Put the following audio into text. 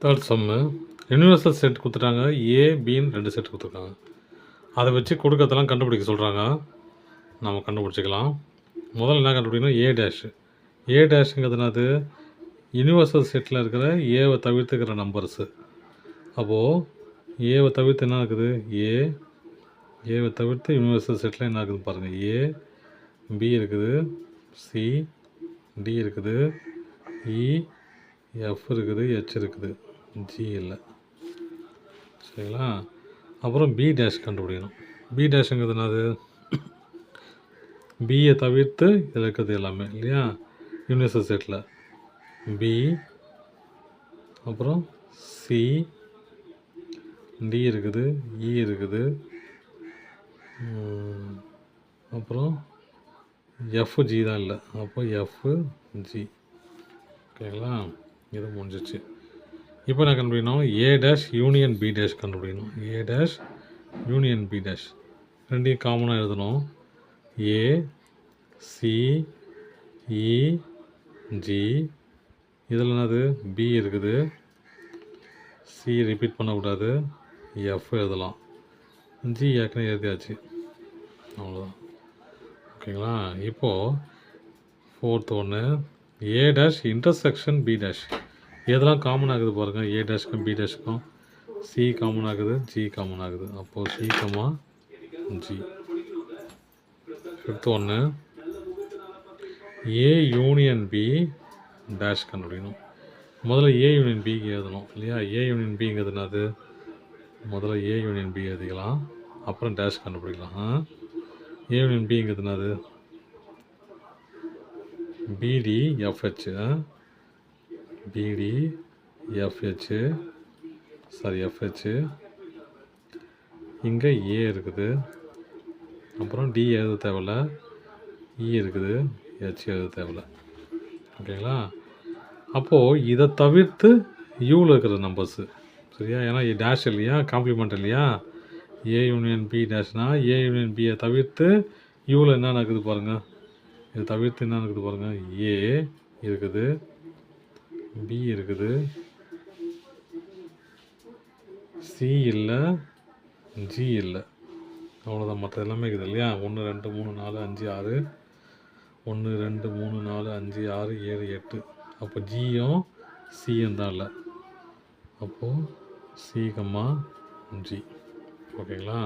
Third சம்மு universal set கொடுத்துட்டாங்க. ஏ பின்னு 2 set கொடுத்துருக்காங்க. அதை வச்சு கொடுக்கறதெல்லாம் கண்டுபிடிக்க சொல்கிறாங்க. நம்ம கண்டுபிடிச்சிக்கலாம். முதல்ல என்ன கண்டுபிடிக்கணும்? A dash. ஏ டேஷுங்கிறது என்னது? யூனிவர்சல் செட்டில் இருக்கிற ஏவை தவிர்த்துக்கிற நம்பர்ஸு. அப்போது ஏவை தவிர்த்து என்ன இருக்குது? ஏவை தவிர்த்து யூனிவர்சல் செட்டில் என்ன இருக்குது பாருங்கள். ஏ பி இருக்குது, சி டி இருக்குது, இ எஃப் இருக்குது, ஹெச் இருக்குது, ஜி இல்லை. சரிங்களா? அப்புறம் பி டேஷ் கண்டுபிடிக்கணும். பி டேஷுங்கிறது என்னது? பியை தவிர்த்து இதில் இருக்கிறது எல்லாமே இல்லையா? யூனிவர்சல் செட்டில் பி, அப்புறம் சி, டி இருக்குது, இ இருக்குது, அப்புறம் எஃப் ஜி தான் இல்லை. அப்போ எஃப் ஜி. ஓகேங்களா? இது முடிஞ்சிச்சு. இப்போ என்ன கண்டுபிடிக்கணும்? A dash union B dash கண்டுபிடிக்கணும். A dash union B dash ரெண்டையும் காமனாக எழுதணும். A C E G. இதில் என்னது? பி இருக்குது, சி ரிப்பீட் பண்ணக்கூடாது, எஃப் எழுதலாம், ஜி ஏற்கனவே எழுதியாச்சு. அவ்வளோதான். ஓகேங்களா? இப்போது ஃபோர்த் ஒன்று A dash intersection B dash. எதெல்லாம் காமன் ஆகுது பாருங்கள். ஏ டேஷ்க்கும் பி டேஷ்க்கும் சி காமன் ஆகுது, ஜி காமன் ஆகுது. அப்போது சி கமா ஜி. ஃபிஃப்த் ஒன்று ஏ யூனியன் பி டேஷ் கண்டுபிடிக்கணும். முதல்ல ஏ யூனியன் பிக்கு எழுதணும் இல்லையா? ஏ யூனியன் பிங்கிறது என்னது? முதல்ல ஏ யூனியன் பி எழுதிக்கலாம், அப்புறம் டேஷ் கண்டுபிடிக்கலாம். ஏ யூனியன் பிங்கிறது என்னது? பிடி எஃப்ஹெச். பிடி எஃப்ஹெச், சாரி எஃப்ஹெச். இங்கே ஏ இருக்குது, அப்புறம் டி எழுத தேவையில்ல, இ இருக்குது, ஹெச் எழுத தேவையில்ல. ஓகேங்களா? அப்போது இதை தவிர்த்து யூவில் இருக்கிற நம்பர்ஸு. சரியா? ஏன்னா டேஷ் இல்லையா, காம்ப்ளிமெண்ட் இல்லையா? ஏ யூனியன் பி டேஷ்னால் ஏ யூனியன் பியை தவிர்த்து யூவில் என்ன இருக்குது பாருங்கள். இதை தவிர்த்து என்ன இருக்குது பாருங்கள். ஏ இருக்குது, பி இருக்குது, சி இல்லை, ஜி இல்லை. அவ்வளோதான். மற்ற எல்லாமே இருக்குது இல்லையா? 1 2 3 4 5 6, 1 2 3 4 5 6 7 8. அப்போ ஜியும் சியும் தான் இல்லை. அப்போது சி கம்மா ஜி. ஓகேங்களா?